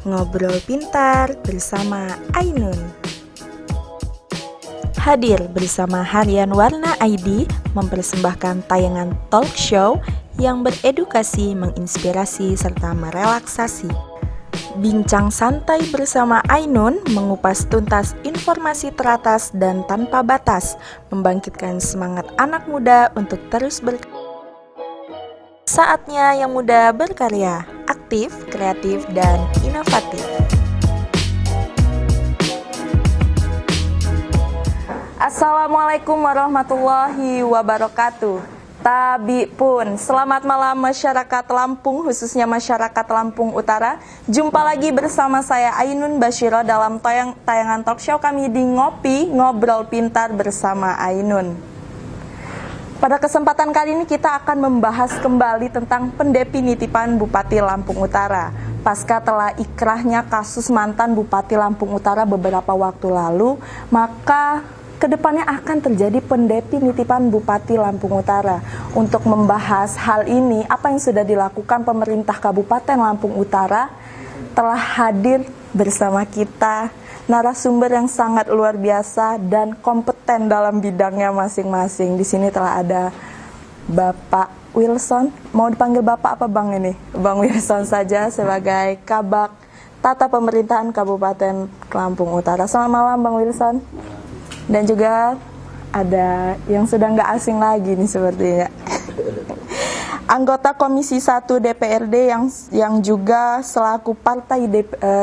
Ngobrol Pintar bersama Ainun. Hadir bersama Harian Warna ID mempersembahkan tayangan talk show yang beredukasi, menginspirasi, serta merelaksasi. Bincang santai bersama Ainun mengupas tuntas informasi teratas dan tanpa batas, membangkitkan semangat anak muda untuk terus berkarya. Saatnya yang muda berkarya, aktif, kreatif, dan inovatif. Assalamualaikum warahmatullahi wabarakatuh. Tabi pun, selamat malam masyarakat Lampung, khususnya masyarakat Lampung Utara. Jumpa lagi bersama saya Ainun Basyiro dalam tayangan talk show kami di Ngopi, Ngobrol Pintar bersama Ainun. Pada kesempatan kali ini kita akan membahas kembali tentang pendefinitipan Bupati Lampung Utara. Pasca telah ikrahnya kasus mantan Bupati Lampung Utara beberapa waktu lalu, maka kedepannya akan terjadi pendefinitipan Bupati Lampung Utara. Untuk membahas hal ini, apa yang sudah dilakukan pemerintah Kabupaten Lampung Utara, telah hadir bersama kita narasumber yang sangat luar biasa dan kompeten dalam bidangnya masing-masing. Di sini telah ada Bapak Wilson. Mau dipanggil Bapak apa Bang ini? Bang Wilson saja sebagai Kabak Tata Pemerintahan Kabupaten Lampung Utara. Selamat malam Bang Wilson. Dan juga ada yang sudah nggak asing lagi nih sepertinya. Anggota Komisi 1 DPRD yang juga selaku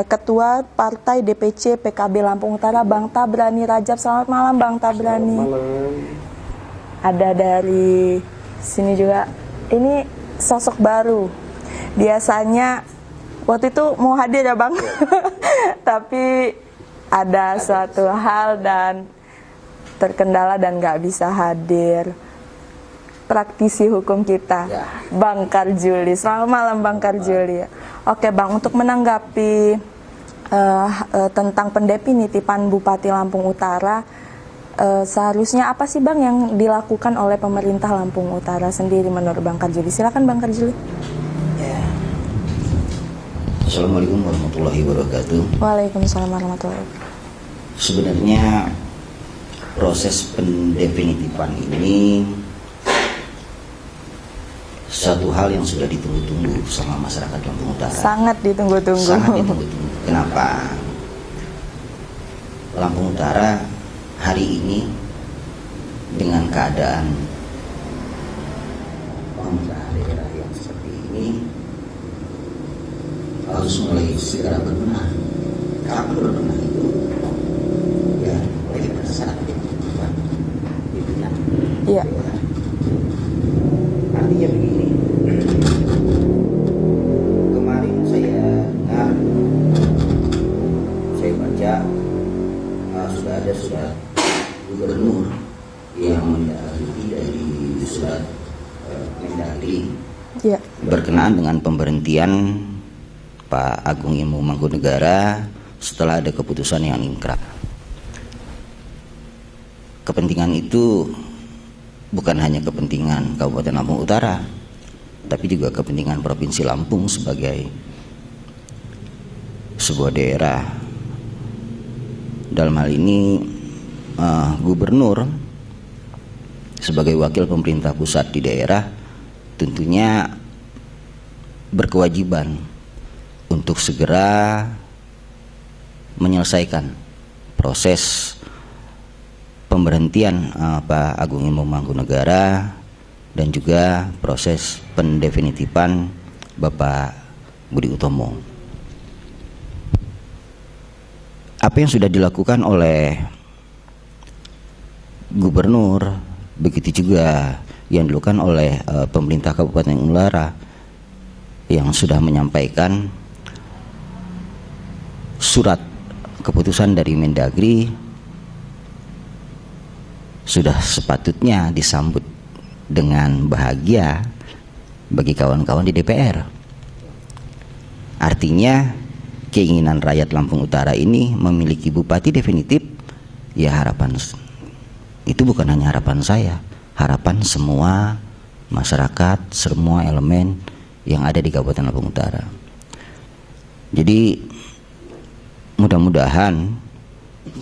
Ketua Partai DPC PKB Lampung Utara, Bang Tabrani Rajab. Selamat malam Bang Tabrani. Selamat malam. Ada dari sini juga, ini sosok baru. Biasanya waktu itu mau hadir ya Bang, tapi ada suatu hal dan terkendala dan nggak bisa hadir. Praktisi hukum kita, Bang Karjuli. Selamat malam Bang Karjuli. Oke Bang, untuk menanggapi tentang pendefinitipan Bupati Lampung Utara, seharusnya apa sih Bang yang dilakukan oleh pemerintah Lampung Utara sendiri menurut Bang Karjuli? Silakan Bang Karjuli. Ya. Assalamualaikum warahmatullahi wabarakatuh. Waalaikumsalam warahmatullahi wabarakatuh. Sebenarnya proses pendefinitifan ini satu hal yang sudah ditunggu-tunggu sama masyarakat Lampung Utara. Sangat ditunggu-tunggu. Sangat ditunggu-tunggu. Kenapa? Lampung Utara hari ini dengan keadaan pemerintah daerah yang seperti ini harus mulai segera berbenah. Kapan berbenah itu? Ya, pada saat pendefinitifan. Iya. Artinya begini, kemarin saya dengar, saya baca sudah ada surat gubernur yang mendapati dari surat Mendagri berkenaan dengan pemberhentian Pak Agung Ilmu Mangkunegara setelah ada keputusan yang inkrah. Kepentingan itu bukan hanya kepentingan Kabupaten Lampung Utara, tapi juga kepentingan Provinsi Lampung sebagai sebuah daerah. Dalam hal ini gubernur sebagai wakil pemerintah pusat di daerah tentunya berkewajiban untuk segera menyelesaikan proses pemberhentian Pak Agung Ilmu Mangkunegara dan juga proses pendefinitifan Bapak Budi Utomo. Apa yang sudah dilakukan oleh gubernur, begitu juga yang dilakukan oleh pemerintah Kabupaten Utara yang sudah menyampaikan surat keputusan dari Mendagri sudah sepatutnya disambut dengan bahagia bagi kawan-kawan di DPR. Artinya keinginan rakyat Lampung Utara ini memiliki bupati definitif, ya harapan itu bukan hanya harapan saya, harapan semua masyarakat, semua elemen yang ada di Kabupaten Lampung Utara. Jadi mudah-mudahan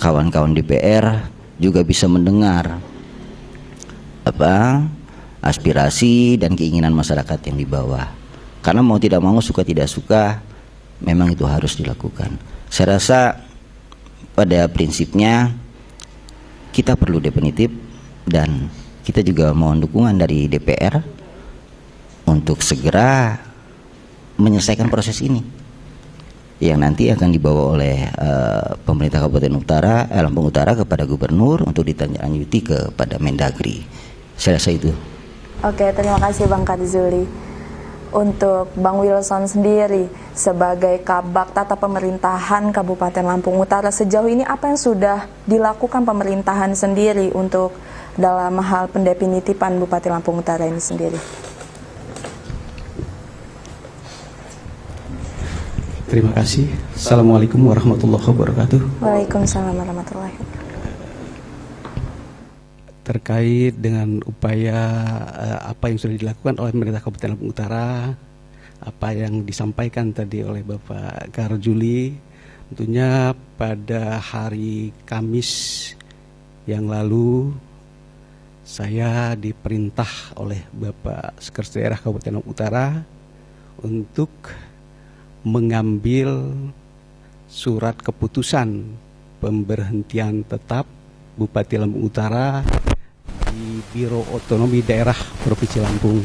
kawan-kawan DPR juga bisa mendengar aspirasi dan keinginan masyarakat yang di bawah. Karena mau tidak mau, suka tidak suka, memang itu harus dilakukan. Saya rasa pada prinsipnya kita perlu definitif, dan kita juga mohon dukungan dari DPR untuk segera menyelesaikan proses ini yang nanti akan dibawa oleh pemerintah Kabupaten Lampung Utara kepada gubernur untuk ditindaklanjuti kepada Mendagri. Saya rasa itu. Oke, terima kasih Bang Karzuli. Untuk Bang Wilson sendiri sebagai Kabak Tata Pemerintahan Kabupaten Lampung Utara, sejauh ini apa yang sudah dilakukan pemerintahan sendiri untuk dalam hal pendefinitipan Bupati Lampung Utara ini sendiri? Terima kasih. Assalamualaikum warahmatullahi wabarakatuh. Waalaikumsalam warahmatullahi wabarakatuh. Terkait dengan upaya apa yang sudah dilakukan oleh pemerintah Kabupaten Lampung Utara, apa yang disampaikan tadi oleh Bapak Karzuli, tentunya pada hari Kamis yang lalu saya diperintah oleh Bapak Sekretaris Daerah Kabupaten Lampung Utara untuk mengambil surat keputusan pemberhentian tetap Bupati Lampung Utara di Biro Otonomi Daerah Provinsi Lampung.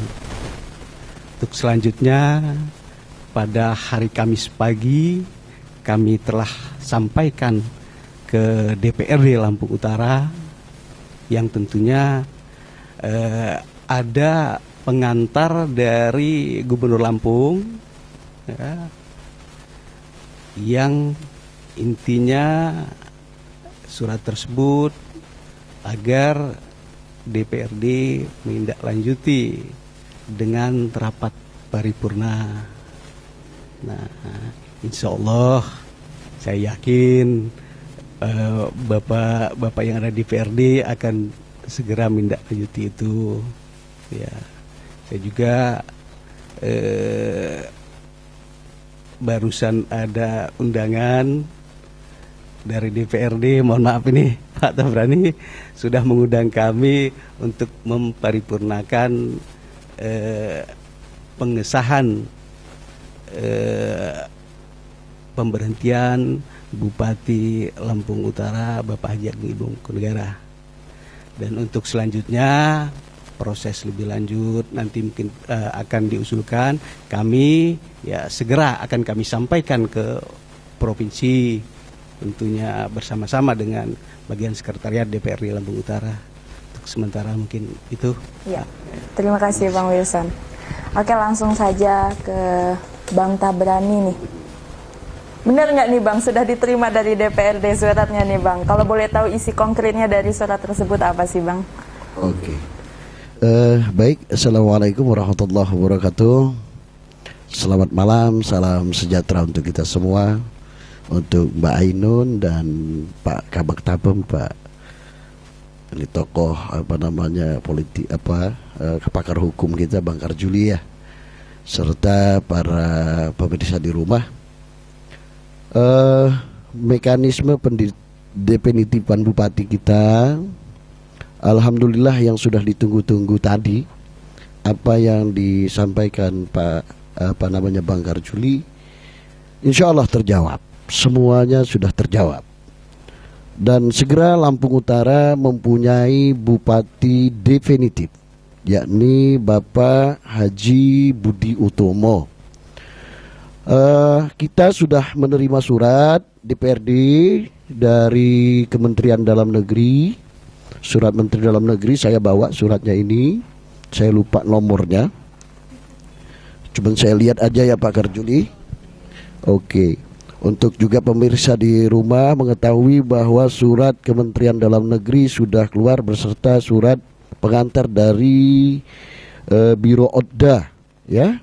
Untuk selanjutnya, pada hari Kamis pagi kami telah sampaikan ke DPRD Lampung Utara, yang tentunya ada pengantar dari Gubernur Lampung, ya, yang intinya surat tersebut agar DPRD menindaklanjuti dengan rapat paripurna. Nah, insya Allah saya yakin bapak yang ada di DPRD akan segera menindaklanjuti itu. Ya, saya juga barusan ada undangan dari DPRD, mohon maaf ini Pak Tabrani, sudah mengundang kami untuk memparipurnakan pengesahan pemberhentian Bupati Lampung Utara Bapak Haji Ageng Ibu Negara. Dan untuk selanjutnya proses lebih lanjut nanti mungkin akan diusulkan, kami ya segera akan kami sampaikan ke provinsi, tentunya bersama-sama dengan bagian sekretariat DPRD Lampung Utara. Untuk sementara mungkin itu. Ya, terima kasih Bang Wilson. Oke, langsung saja ke Bang Tabrani nih. Benar nggak nih Bang, sudah diterima dari DPRD suratnya nih Bang? Kalau boleh tahu isi konkretnya dari surat tersebut apa sih Bang? Oke. Baik, Assalamualaikum warahmatullahi wabarakatuh. Selamat malam, salam sejahtera untuk kita semua. Untuk Mbak Ainun dan Pak Kabak Tapem, Pak ini tokoh politik pakar hukum kita Bang Karzuli ya, serta para pemirsa di rumah. Mekanisme pendefinitipan bupati kita, alhamdulillah yang sudah ditunggu-tunggu tadi, apa yang disampaikan Bang Karzuli, insya Allah terjawab. Semuanya sudah terjawab. Dan segera Lampung Utara mempunyai bupati definitif, yakni Bapak Haji Budi Utomo. Kita sudah menerima surat DPRD dari Kementerian Dalam Negeri. Surat Menteri Dalam Negeri, saya bawa suratnya ini, saya lupa nomornya. Cuman saya lihat aja ya Pak Karzuli. Oke. Untuk juga pemirsa di rumah mengetahui bahwa surat Kementerian Dalam Negeri sudah keluar beserta surat pengantar dari Biro Odda, ya.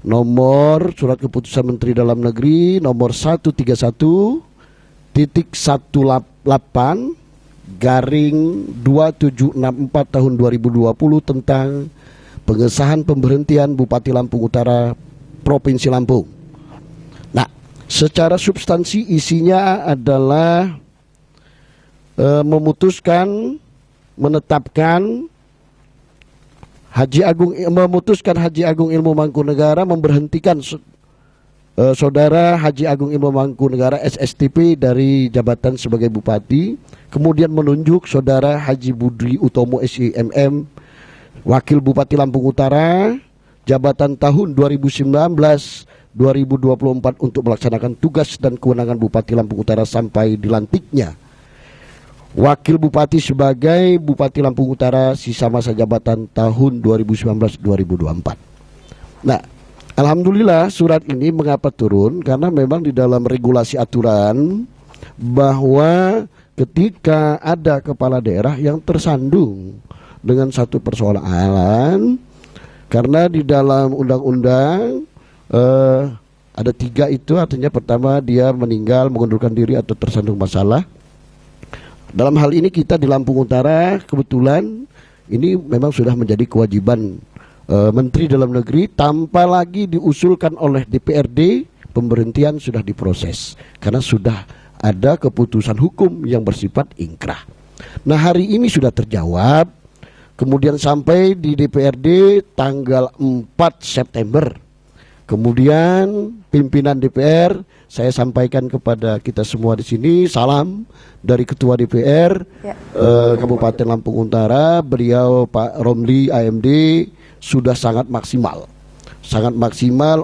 Nomor surat keputusan Menteri Dalam Negeri nomor 131.18/2764 tahun 2020 tentang pengesahan pemberhentian Bupati Lampung Utara Provinsi Lampung. Nah, Secara substansi isinya adalah menetapkan Haji Agung Ilmu Mangkunegara memberhentikan Saudara Haji Agung Ilmu Mangkunegara SSTP dari jabatan sebagai bupati, kemudian menunjuk Saudara Haji Budi Utomo SIMM Wakil Bupati Lampung Utara jabatan tahun 2019-2024 untuk melaksanakan tugas dan kewenangan Bupati Lampung Utara sampai dilantiknya Wakil Bupati sebagai Bupati Lampung Utara sisa masa jabatan tahun 2019-2024. Nah, alhamdulillah surat ini mengapa turun? Karena memang di dalam regulasi aturan bahwa ketika ada kepala daerah yang tersandung dengan satu persoalan, karena di dalam undang-undang ada 3 itu, artinya pertama dia meninggal, mengundurkan diri atau tersandung masalah. Dalam hal ini kita di Lampung Utara kebetulan ini memang sudah menjadi kewajiban Menteri Dalam Negeri, tanpa lagi diusulkan oleh DPRD, pemberhentian sudah diproses karena sudah ada keputusan hukum yang bersifat ingkrah. Nah, hari ini sudah terjawab, kemudian sampai di DPRD tanggal 4 September. Kemudian pimpinan DPR, saya sampaikan kepada kita semua di sini salam dari Ketua DPR Kabupaten Lampung Utara, beliau Pak Romli AMD sudah sangat maksimal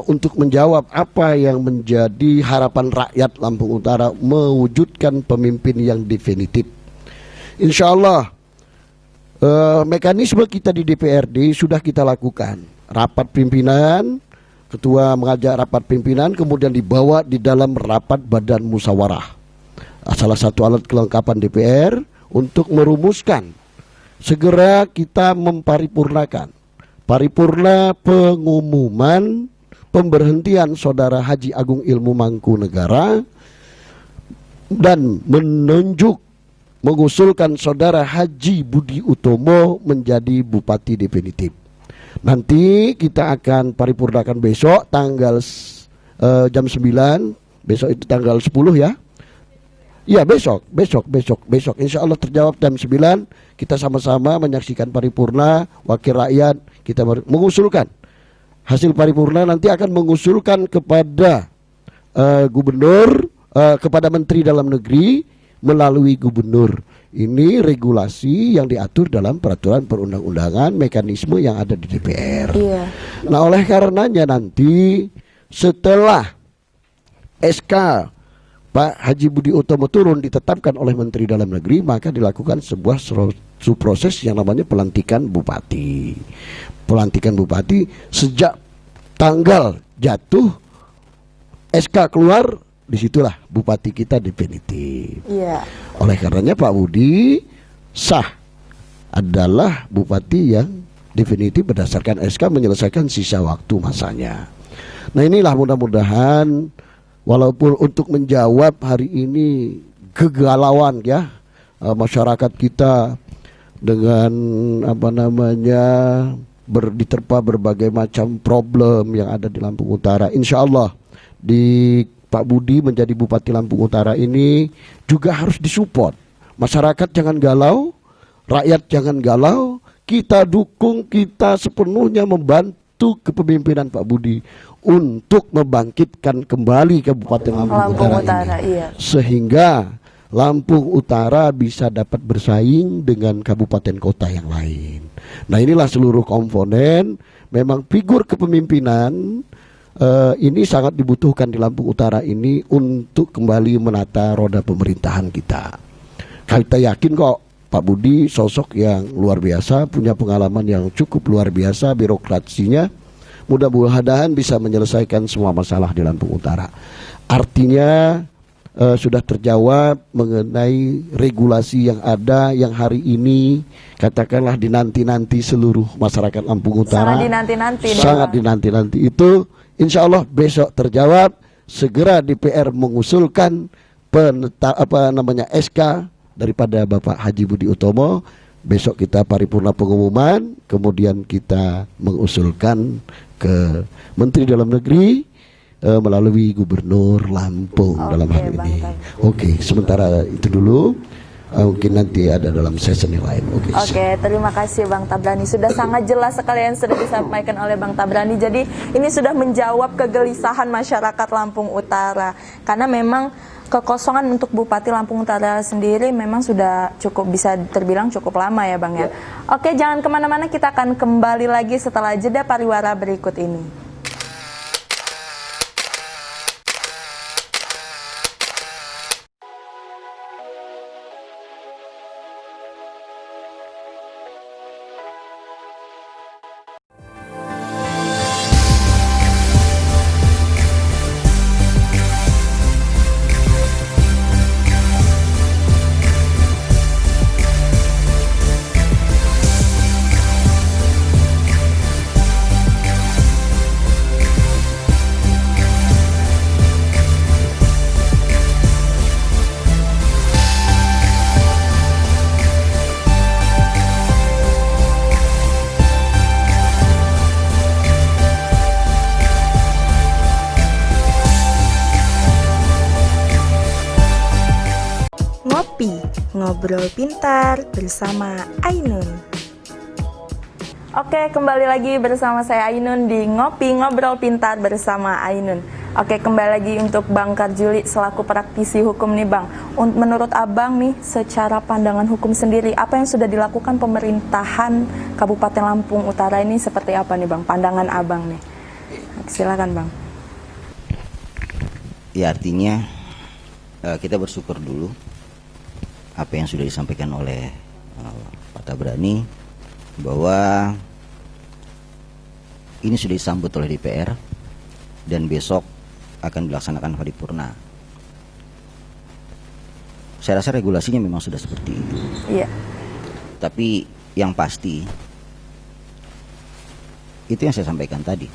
untuk menjawab apa yang menjadi harapan rakyat Lampung Utara, mewujudkan pemimpin yang definitif. Insya Allah mekanisme kita di DPRD sudah kita lakukan, rapat pimpinan, ketua mengajak rapat pimpinan, kemudian dibawa di dalam rapat badan musyawarah, salah satu alat kelengkapan DPR untuk merumuskan, segera kita memparipurnakan paripurna pengumuman pemberhentian Saudara Haji Agung Ilmu Mangkunegara dan mengusulkan Saudara Haji Budi Utomo menjadi Bupati definitif. Nanti kita akan paripurnakan besok tanggal jam 9, besok itu tanggal 10 ya. Iya, besok insya Allah terjawab jam 9. Kita sama-sama menyaksikan paripurna, wakil rakyat kita mengusulkan hasil paripurna, nanti akan mengusulkan kepada gubernur, kepada Menteri Dalam Negeri melalui gubernur. Ini regulasi yang diatur dalam peraturan perundang-undangan, mekanisme yang ada di DPR. Nah, oleh karenanya nanti setelah SK Pak Haji Budi Utomo turun ditetapkan oleh Menteri Dalam Negeri, maka dilakukan sebuah proses yang namanya pelantikan bupati. Pelantikan bupati sejak tanggal jatuh SK keluar, disitulah bupati kita definitif. Oleh karenanya Pak Budi sah adalah bupati yang definitif berdasarkan SK, menyelesaikan sisa waktu masanya. Nah, inilah mudah-mudahan walaupun untuk menjawab hari ini kegalauan ya masyarakat kita dengan diterpa berbagai macam problem yang ada di Lampung Utara. Insya Allah di Pak Budi menjadi Bupati Lampung Utara ini juga harus disupport. Masyarakat jangan galau, rakyat jangan galau, kita dukung, kita sepenuhnya membantu kepemimpinan Pak Budi untuk membangkitkan kembali Kabupaten Lampung Utara ini. Sehingga Lampung Utara bisa dapat bersaing dengan kabupaten kota yang lain. Nah, inilah seluruh komponen. Memang figur kepemimpinan ini sangat dibutuhkan di Lampung Utara ini untuk kembali menata roda pemerintahan kita. Kita yakin kok Pak Budi sosok yang luar biasa, punya pengalaman yang cukup luar biasa, birokrasinya mudah-mudahan bisa menyelesaikan semua masalah di Lampung Utara. Artinya sudah terjawab mengenai regulasi yang ada, yang hari ini katakanlah dinanti-nanti seluruh masyarakat Lampung Utara. Sangat dinanti-nanti itu. Insya Allah besok terjawab. Segera DPR mengusulkan SK daripada Bapak Haji Budi Utomo. Besok kita paripurna pengumuman, kemudian kita mengusulkan ke Menteri Dalam Negeri melalui Gubernur Lampung dalam hal Bang ini. Tabib. Oke, sementara itu dulu. Mungkin nanti ada dalam sesi yang lain. Oke, terima kasih Bang Tabrani. Sudah sangat jelas sekali yang sudah disampaikan oleh Bang Tabrani. Jadi ini sudah menjawab kegelisahan masyarakat Lampung Utara. Karena memang kekosongan untuk Bupati Lampung Utara sendiri memang sudah cukup, bisa terbilang cukup lama ya Bang ya. Oke, jangan kemana-mana, kita akan kembali lagi setelah jeda pariwara berikut ini. Ngopi, ngobrol pintar bersama Ainun. Oke, kembali lagi bersama saya Ainun di Ngopi Ngobrol Pintar bersama Ainun. Oke, kembali lagi untuk Bang Karjuli selaku praktisi hukum nih Bang. Menurut Abang nih, secara pandangan hukum sendiri, apa yang sudah dilakukan pemerintahan Kabupaten Lampung Utara ini seperti apa nih Bang? Pandangan Abang nih. Silakan Bang. Ya, artinya kita bersyukur dulu apa yang sudah disampaikan oleh Pak Tabrani, bahwa ini sudah disambut oleh DPR dan besok akan dilaksanakan paripurna. Saya rasa regulasinya memang sudah seperti itu. Iya. Tapi yang pasti itu yang saya sampaikan tadi,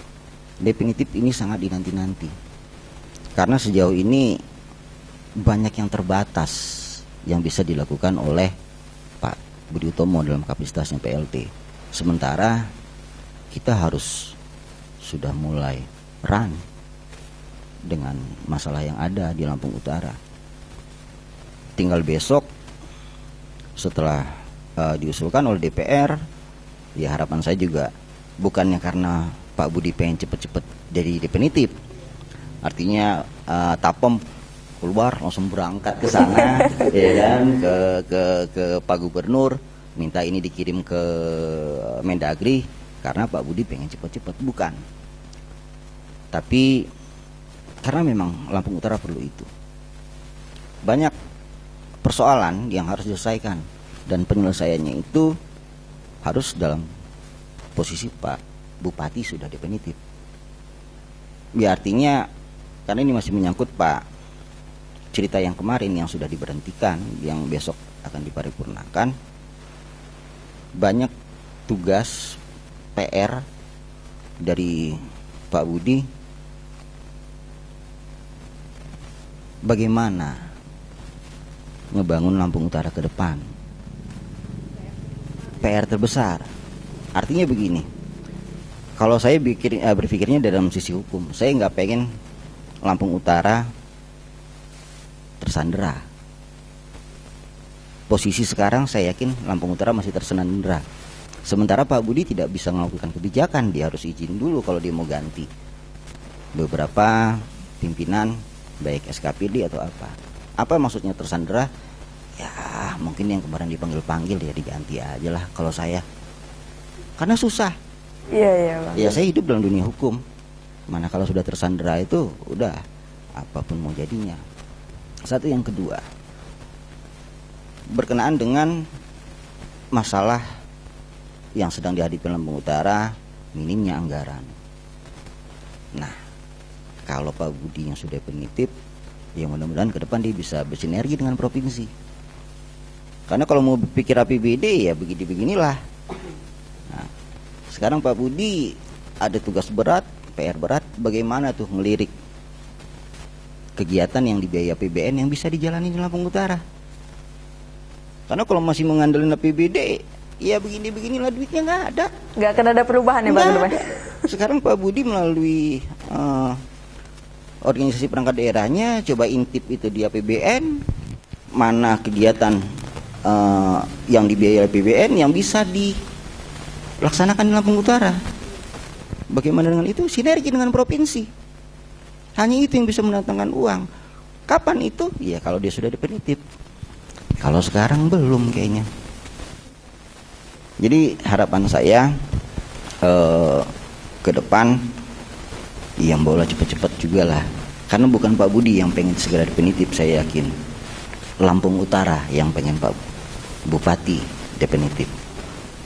definitif ini sangat dinanti-nanti, karena sejauh ini banyak yang terbatas yang bisa dilakukan oleh Pak Budi Utomo dalam kapasitasnya PLT. Sementara kita harus sudah mulai run dengan masalah yang ada di Lampung Utara. Tinggal besok setelah diusulkan oleh DPR, ya harapan saya juga bukannya karena Pak Budi pengen cepet-cepet jadi definitif, artinya Tapem keluar langsung berangkat ke sana, ya kan, ke Pak Gubernur minta ini dikirim ke Mendagri karena Pak Budi pengen cepet-cepet, bukan. Tapi karena memang Lampung Utara perlu itu. Banyak persoalan yang harus diselesaikan dan penyelesaiannya itu harus dalam posisi Pak Bupati sudah definitif. Ya, artinya karena ini masih menyangkut Pak cerita yang kemarin yang sudah diberhentikan, yang besok akan diparipurnakan, banyak tugas PR dari Pak Budi bagaimana ngebangun Lampung Utara ke depan. PR terbesar. Artinya begini, kalau saya berpikirnya dalam sisi hukum, saya nggak pengen Lampung Utara tersandera. Posisi sekarang saya yakin Lampung Utara masih tersandera. Sementara Pak Budi tidak bisa melakukan kebijakan, dia harus izin dulu kalau dia mau ganti beberapa pimpinan baik SKPD atau apa. Apa maksudnya tersandera? Ya mungkin yang kemarin dipanggil-panggil ya diganti aja lah kalau saya. Karena susah. Iya Bang. Ya saya hidup dalam dunia hukum. Mana kalau sudah tersandera itu udah apapun mau jadinya. Satu, yang kedua, berkenaan dengan masalah yang sedang dihadapi Lampung Utara, minimnya anggaran. Nah, kalau Pak Budi yang sudah definitif, ya mudah-mudahan ke depan dia bisa bersinergi dengan provinsi. Karena kalau mau pikir APBD ya begini-beginilah. Nah, sekarang Pak Budi ada tugas berat, PR berat, bagaimana tuh ngelirik kegiatan yang dibiayai APBN yang bisa dijalani di Lampung Utara. Karena kalau masih mengandalkan APBD, ya begini-beginilah, duitnya nggak ada. Nggak akan ada perubahan ya Bang ke depan. Sekarang Pak Budi melalui organisasi perangkat daerahnya coba intip itu di APBN, mana kegiatan yang dibiayai APBN yang bisa dilaksanakan di Lampung Utara. Bagaimana dengan itu? Sinergi dengan provinsi. Hanya itu yang bisa mendatangkan uang. Kapan itu? Ya kalau dia sudah definitif. Kalau sekarang belum kayaknya. Jadi harapan saya ke depan yang bola cepat-cepat juga lah. Karena bukan Pak Budi yang pengen segera definitif, saya yakin. Lampung Utara yang pengen Pak Bupati definitif.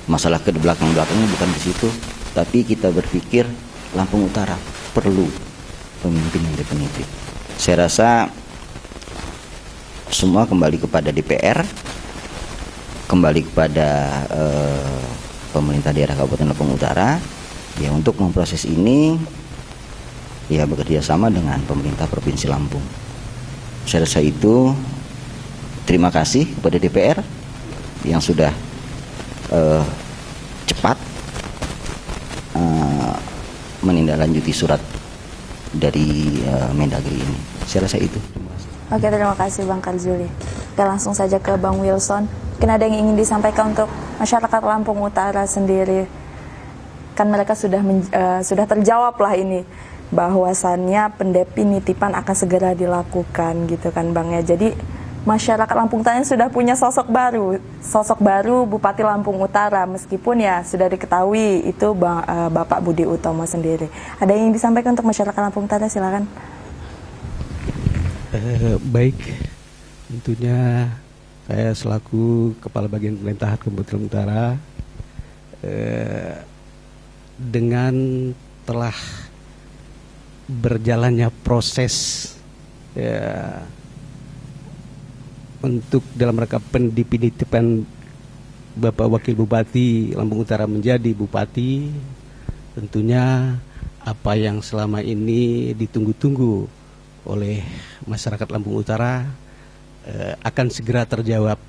Masalah ke belakang-belakangnya bukan di situ, tapi kita berpikir Lampung Utara perlu pemimpin yang definitif. Saya rasa semua kembali kepada DPR, kembali kepada pemerintah daerah Kabupaten Lampung Utara, ya untuk memproses ini, ya bekerja sama dengan pemerintah Provinsi Lampung. Saya rasa itu. Terima kasih kepada DPR yang sudah cepat menindaklanjuti surat dari Mendagri ini. Saya rasa itu. Oke, terima kasih Bang Karzuli. Oke, langsung saja ke Bang Wilson. Mungkin ada yang ingin disampaikan untuk masyarakat Lampung Utara sendiri. Kan mereka sudah terjawab lah ini, bahwasannya pendefinitipan akan segera dilakukan gitu kan Bang ya. Jadi masyarakat Lampung Utara sudah punya sosok baru Bupati Lampung Utara, meskipun ya sudah diketahui itu Bapak Budi Utomo sendiri. Ada yang disampaikan untuk masyarakat Lampung Utara, silakan. Baik, tentunya saya selaku Kepala Bagian Pemerintahan Kabupaten Utara, dengan telah berjalannya proses untuk dalam rangka pendefinitipan Bapak Wakil Bupati Lampung Utara menjadi Bupati, tentunya apa yang selama ini ditunggu-tunggu oleh masyarakat Lampung Utara akan segera terjawab.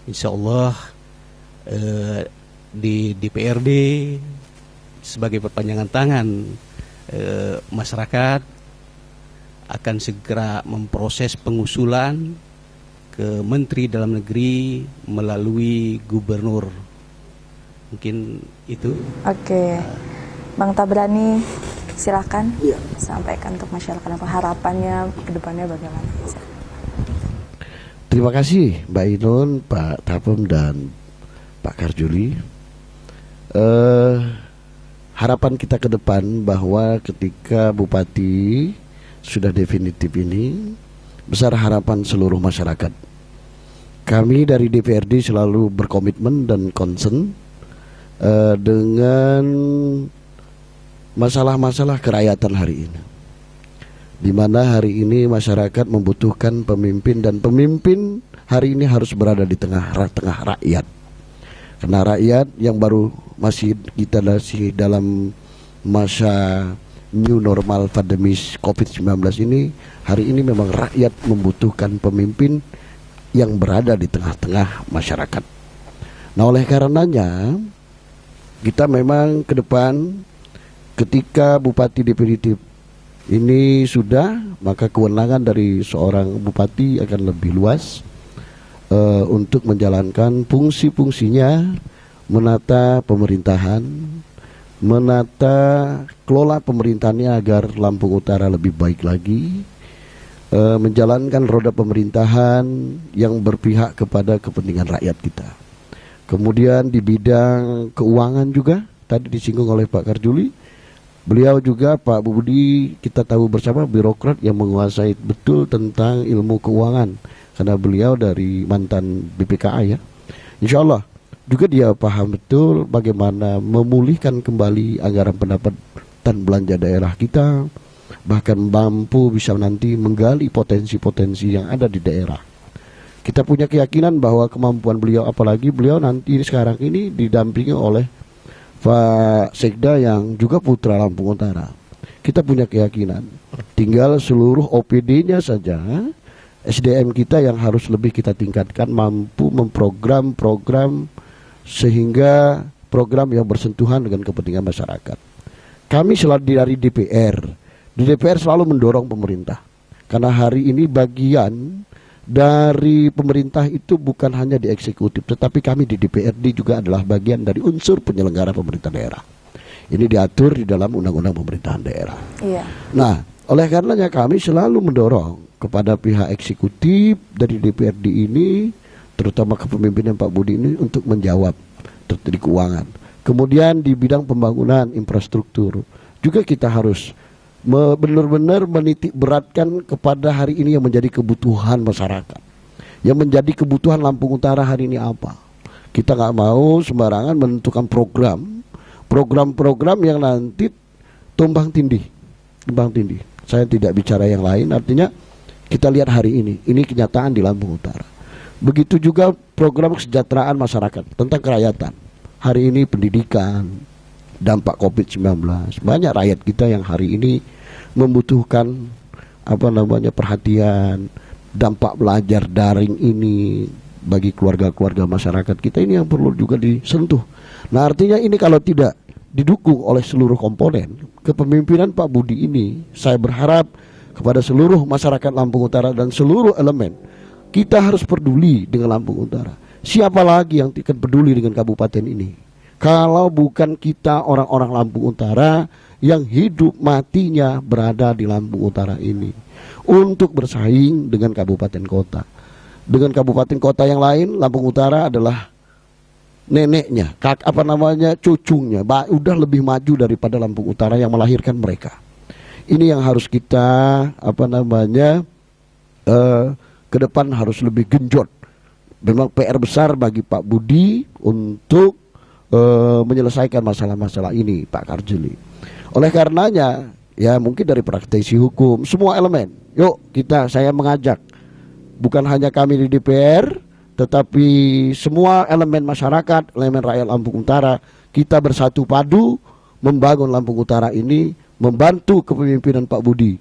Insya Allah di DPRD sebagai perpanjangan tangan masyarakat akan segera memproses pengusulan ke Menteri Dalam Negeri melalui Gubernur. Mungkin itu. Oke, Bang Tabrani, silakan sampaikan untuk masyarakat apa harapannya ke depannya bagaimana. Terima kasih Mbak Inun, Pak Tapem dan Pak Karzuli. Harapan kita ke depan bahwa ketika Bupati sudah definitif ini, besar harapan seluruh masyarakat. Kami dari DPRD selalu berkomitmen dan concern dengan masalah-masalah kerakyatan hari ini, di mana hari ini masyarakat membutuhkan pemimpin, dan pemimpin hari ini harus berada di tengah-tengah rakyat. Karena rakyat yang baru kita masih dalam masa new normal pandemi COVID-19 ini, hari ini memang rakyat membutuhkan pemimpin yang berada di tengah-tengah masyarakat. Nah, oleh karenanya kita memang ke depan ketika Bupati definitif ini sudah, maka kewenangan dari seorang Bupati akan lebih luas untuk menjalankan fungsi-fungsinya, menata pemerintahan, menata kelola pemerintahannya agar Lampung Utara lebih baik lagi, menjalankan roda pemerintahan yang berpihak kepada kepentingan rakyat kita. Kemudian di bidang keuangan juga tadi disinggung oleh Pak Karzuli, beliau juga Pak Budi, kita tahu bersama birokrat yang menguasai betul tentang ilmu keuangan karena beliau dari mantan BPKA ya. Insya Allah juga dia paham betul bagaimana memulihkan kembali anggaran pendapatan belanja daerah kita, bahkan mampu bisa nanti menggali potensi-potensi yang ada di daerah. Kita punya keyakinan bahwa kemampuan beliau, apalagi beliau nanti sekarang ini didampingi oleh Pak Sekda yang juga putra Lampung Utara. Kita punya keyakinan, tinggal seluruh OPD-nya saja, SDM kita yang harus lebih kita tingkatkan, mampu memprogram-program sehingga program yang bersentuhan dengan kepentingan masyarakat. Kami selalu dari DPR di DPR selalu mendorong pemerintah. Karena hari ini bagian dari pemerintah itu bukan hanya di eksekutif, tetapi kami di DPRD juga adalah bagian dari unsur penyelenggara pemerintah daerah. Ini diatur di dalam Undang-Undang Pemerintahan Daerah. Iya. Nah, oleh karenanya kami selalu mendorong kepada pihak eksekutif dari DPRD ini, terutama kepemimpinan Pak Budi ini, untuk menjawab terkait keuangan. Kemudian di bidang pembangunan infrastruktur juga kita harus benar-benar menitik beratkan kepada hari ini yang menjadi kebutuhan masyarakat, yang menjadi kebutuhan Lampung Utara hari ini apa. Kita nggak mau sembarangan menentukan program-program yang nanti tumbang tindih. Saya tidak bicara yang lain, artinya kita lihat hari ini kenyataan di Lampung Utara. Begitu juga program kesejahteraan masyarakat tentang kerakyatan. Hari ini pendidikan, dampak COVID-19, banyak rakyat kita yang hari ini membutuhkan perhatian, dampak belajar daring ini bagi keluarga-keluarga masyarakat kita ini yang perlu juga disentuh. Nah, artinya ini kalau tidak didukung oleh seluruh komponen kepemimpinan Pak Budi ini, saya berharap kepada seluruh masyarakat Lampung Utara dan seluruh elemen, kita harus peduli dengan Lampung Utara. Siapa lagi yang akan peduli dengan kabupaten ini kalau bukan kita orang-orang Lampung Utara yang hidup matinya berada di Lampung Utara ini untuk bersaing dengan kabupaten kota. Dengan kabupaten kota yang lain, Lampung Utara adalah neneknya, cucunya, udah lebih maju daripada Lampung Utara yang melahirkan mereka. Ini yang harus kita ke depan harus lebih genjot. Memang PR besar bagi Pak Budi untuk menyelesaikan masalah-masalah ini, Pak Karjuli. Oleh karenanya, ya mungkin dari praktisi hukum, semua elemen, yuk saya mengajak, bukan hanya kami di DPR, tetapi semua elemen masyarakat, elemen rakyat Lampung Utara, kita bersatu padu membangun Lampung Utara ini, membantu kepemimpinan Pak Budi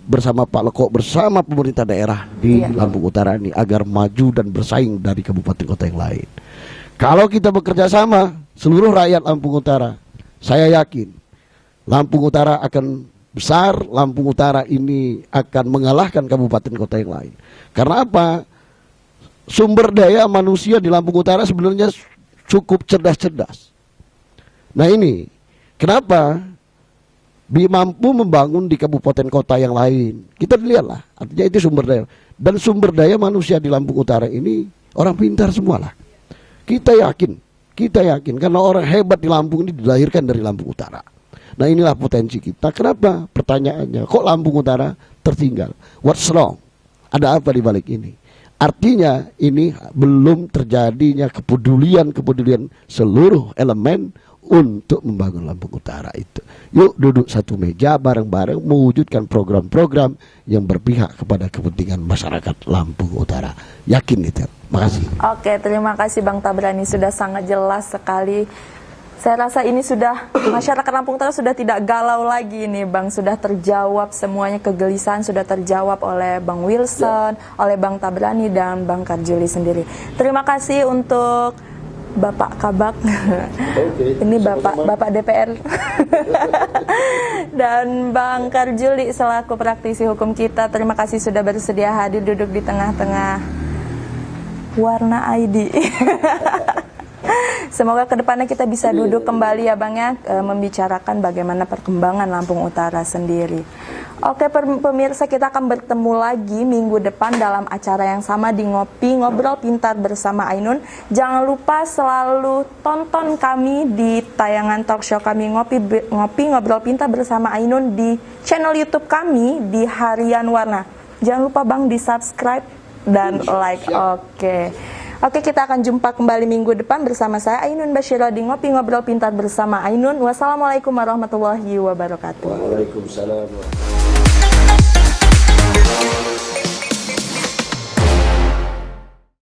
bersama Pak Leko, bersama pemerintah daerah di Lampung Utara ini agar maju dan bersaing dari kabupaten kota yang lain. Kalau kita bekerja sama, seluruh rakyat Lampung Utara, saya yakin Lampung Utara akan besar, Lampung Utara ini akan mengalahkan kabupaten kota yang lain. Karena apa? Sumber daya manusia di Lampung Utara sebenarnya cukup cerdas-cerdas. Nah ini, kenapa mampu membangun di kabupaten kota yang lain? Kita lihatlah, artinya itu sumber daya. Dan sumber daya manusia di Lampung Utara ini orang pintar semualah. Kita yakin karena orang hebat di Lampung ini dilahirkan dari Lampung Utara. Nah inilah potensi kita. Kenapa? Pertanyaannya, kok Lampung Utara tertinggal? What's wrong? Ada apa di balik ini? Artinya ini belum terjadinya kepedulian seluruh elemen untuk membangun Lampung Utara itu. Yuk duduk satu meja bareng-bareng mewujudkan program-program yang berpihak kepada kepentingan masyarakat Lampung Utara. Yakin itu. Makasih. Oke, terima kasih Bang Tabrani, sudah sangat jelas sekali. Saya rasa ini sudah, masyarakat Lampung Utara sudah tidak galau lagi nih Bang, sudah terjawab semuanya, kegelisahan sudah terjawab oleh Bang Wilson, oleh Bang Tabrani dan Bang Karjuli sendiri. Terima kasih untuk Bapak Kabak, ini Bapak DPR, dan Bang Karjuli selaku praktisi hukum kita. Terima kasih sudah bersedia hadir duduk di tengah-tengah warna ID. Semoga kedepannya kita bisa duduk kembali ya Bang ya, membicarakan bagaimana perkembangan Lampung Utara sendiri. Oke pemirsa, kita akan bertemu lagi minggu depan dalam acara yang sama di Ngopi Ngobrol Pintar bersama Ainun. Jangan lupa selalu tonton kami di tayangan talk show kami Ngopi Ngobrol Pintar bersama Ainun di channel YouTube kami di Harian Warna. Jangan lupa Bang di subscribe dan like. Oke, kita akan jumpa kembali minggu depan bersama saya Ainun Basyira di Ngopi Ngobrol Pintar bersama Ainun. Wassalamualaikum warahmatullahi wabarakatuh. Waalaikumsalam.